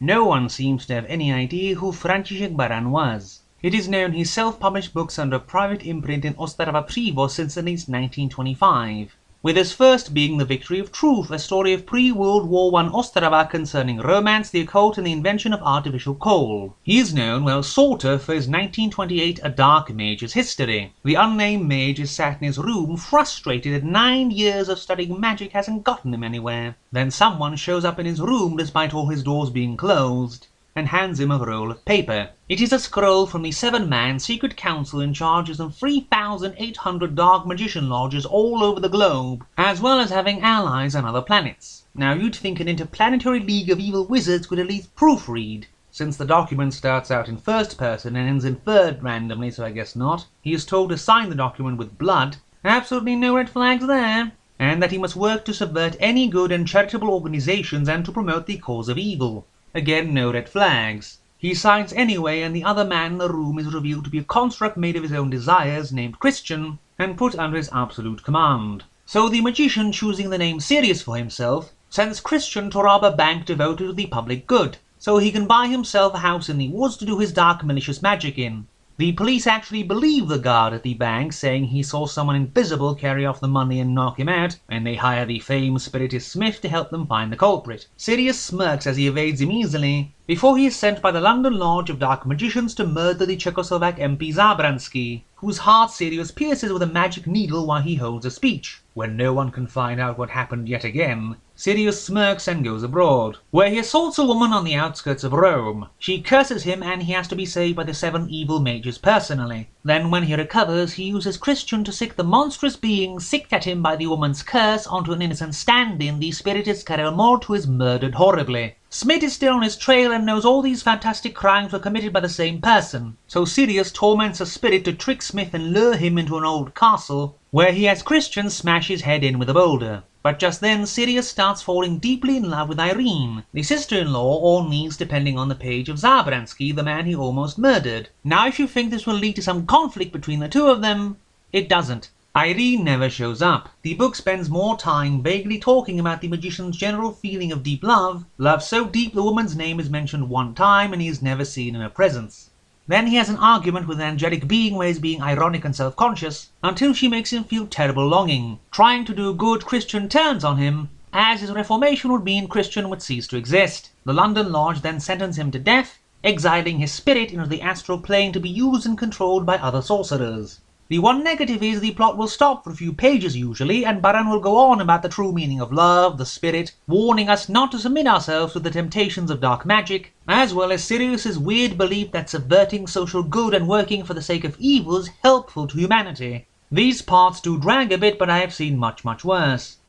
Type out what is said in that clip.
no one seems to have any idea who František Baran was. It is known he self-published books under private imprint in Ostrava Přívoz since at least 1925, with his first being The Victory of Truth, a story of pre-World War I Ostrava concerning romance, the occult, and the invention of artificial coal. He is known, well sorta, for his 1928 A Dark Mage's History. The unnamed mage is sat in his room, frustrated that 9 years of studying magic hasn't gotten him anywhere. Then someone shows up in his room despite all his doors being closed, and hands him a roll of paper. It is a scroll from the 7-man secret council in charge of some 3,800 dark magician lodges all over the globe, as well as having allies on other planets. Now you'd think an interplanetary league of evil wizards would at least proofread, since the document starts out in first person and ends in third randomly, so I guess not. He is told to sign the document with blood, absolutely no red flags there, and that he must work to subvert any good and charitable organizations and to promote the cause of evil. Again, no red flags. He signs anyway, and the other man in the room is revealed to be a construct made of his own desires, named Christian, and put under his absolute command. So the magician, choosing the name Sirius for himself, sends Christian to rob a bank devoted to the public good, so he can buy himself a house in the woods to do his dark malicious magic in. The police actually believe the guard at the bank, saying he saw someone invisible carry off the money and knock him out, and they hire the famed spiritist Smith to help them find the culprit. Sirius smirks as he evades him easily, before he is sent by the London Lodge of Dark Magicians to murder the Czechoslovak MP Zábranský, whose heart Sirius pierces with a magic needle while he holds a speech. When no one can find out what happened yet again, Sirius smirks and goes abroad, where he assaults a woman on the outskirts of Rome. She curses him and he has to be saved by the 7 evil mages personally. Then when he recovers, he uses Christian to sick the monstrous being sicked at him by the woman's curse onto an innocent stand-in, the spiritist Karel Mort, who is murdered horribly. Smith is still on his trail and knows all these fantastic crimes were committed by the same person, so Sirius torments a spirit to trick Smith and lure him into an old castle, where he has Christian smash his head in with a boulder. But just then, Sirius starts falling deeply in love with Irene, the sister-in-law or niece depending on the page of Zábranský, the man he almost murdered. Now if you think this will lead to some conflict between the two of them, it doesn't. Irene never shows up. The book spends more time vaguely talking about the magician's general feeling of deep love so deep the woman's name is mentioned one time and he is never seen in her presence. Then he has an argument with an angelic being where he's being ironic and self-conscious, until she makes him feel terrible longing. Trying to do good, Christian turns on him, as his reformation would mean Christian would cease to exist. The London Lodge then sentence him to death, exiling his spirit into the astral plane to be used and controlled by other sorcerers. The one negative is the plot will stop for a few pages usually, and Baran will go on about the true meaning of love, the spirit, warning us not to submit ourselves to the temptations of dark magic, as well as Sirius's weird belief that subverting social good and working for the sake of evil is helpful to humanity. These parts do drag a bit, but I have seen much worse.